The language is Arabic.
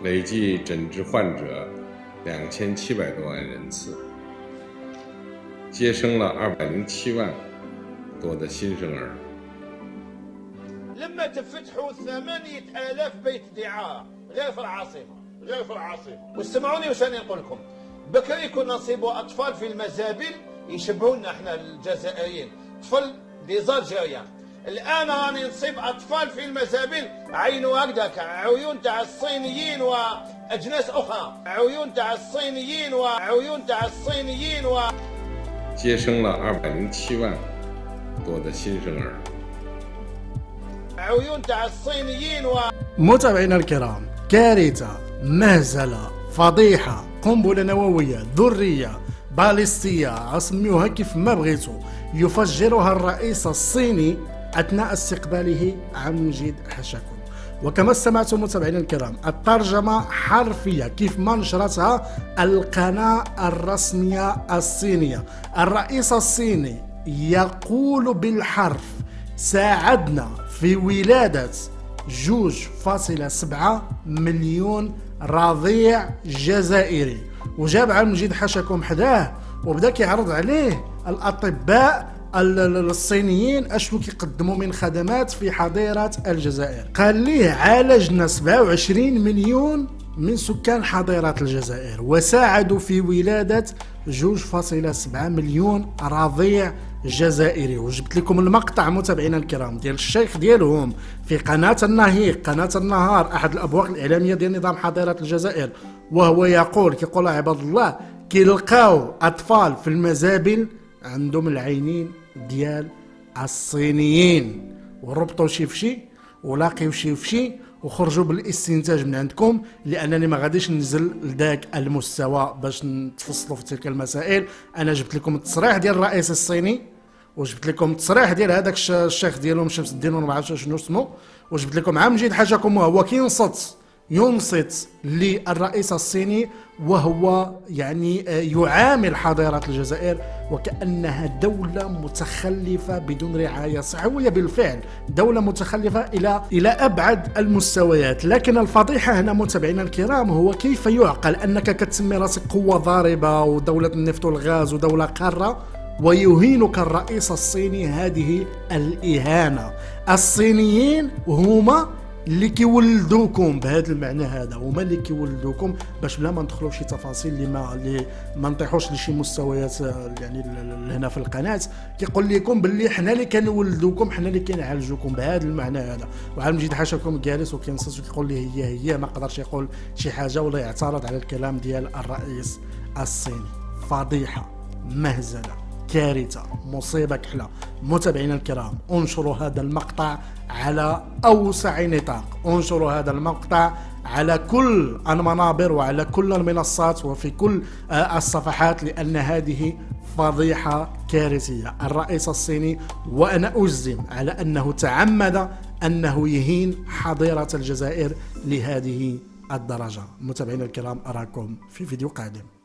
累计诊治患者2700多万人次，接生了207万多的新生儿。لما تفتحوا 8000 بيت دعارة غير في العاصمة واستمعوني وش أنا نقول لكم. بكري كنا نصيبوا أطفال في المزابل يشبهونا احنا الجزائريين، طفل ديزار جاريان. الآن راني نصيب أطفال في المزابل عينوا هكذاك، عيون تاع الصينيين وأجناس أخرى، عيون تاع الصينيين接生了207万多的新生儿。عيون تاع الصينيين متابعينا الكرام، كارثة، مهزلة، فضيحة، قنبلة نووية، ذرية، باليستية، اسميوها كيف ما بغيتوا، يفجرها الرئيس الصيني أثناء استقباله عبد المجيد حشاكم. وكما سمعتم متابعينا الكرام، الترجمة حرفية كيف ما نشرتها القناة الرسمية الصينية. الرئيس الصيني يقول بالحرف: ساعدنا في ولادة 2.7 مليون رضيع جزائري. وجاب عبد المجيد حشاكم حداه وبدا كيعرض عليه الأطباء الصينيين اشنو كيقدموا من خدمات في حظيرة الجزائر. قال ليه عالجنا 27 مليون من سكان حظيرة الجزائر وساعدوا في ولادة 2.7 مليون رضيع جزائري. وجبت لكم المقطع متابعينا الكرام ديال الشيخ ديالهم في قناة النهيق، قناة النهار، احد الابواق الاعلامية ديال نظام حظيرة الجزائر، وهو كيقول عباد الله كيلقاو اطفال في المزابل عندهم العينين ديال الصينيين، وربطوا شي في شي ولاقيو شي في شي وخرجوا بالاستنتاج من عندكم، لانني ما غاديش ننزل لذاك المستوى باش نتفصلوا في تلك المسائل. انا جبت لكم التصريح ديال الرئيس الصيني، وجبت لكم التصريح ديال هذاك الشيخ ديالهم شمس الدين وما عرفتش شنو اسمه، وجبت لكم عبد المجيد حشاكم وهو ينصت للرئيس الصيني، وهو يعامل حظيرة الجزائر وكأنها دولة متخلفة بدون رعاية صحية. بالفعل دولة متخلفة إلى أبعد المستويات. لكن الفضيحة هنا متابعينا الكرام هو كيف يعقل أنك كتسمي راسك قوة ضاربة ودولة النفط والغاز ودولة قارة ويهينك الرئيس الصيني هذه الإهانة. الصينيين هما اللي كيولدوكم بهذا المعنى هذا، هما اللي كيولدوكم باش بلا ما ندخلوا في شي تفاصيل اللي ما نطيحوش لشي مستويات هنا في القناه. كيقول لكم باللي حنا اللي كنولدوكم، حنا اللي كنعالجوكم بهذا المعنى هذا. وعبد المجيد حشاكم جالس وكينصت وكيقول لي هي ما قدرش يقول شي حاجه ولا يعترض على الكلام ديال الرئيس الصيني. فضيحه، مهزله، كارثة، مصيبة كحلة. متابعينا الكرام، انشروا هذا المقطع على أوسع نطاق، انشروا هذا المقطع على كل المنابر وعلى كل المنصات وفي كل الصفحات، لأن هذه فضيحة كارثية. الرئيس الصيني وأنا أجزم على أنه تعمد أنه يهين حظيرة الجزائر لهذه الدرجة. متابعينا الكرام، أراكم في فيديو قادم.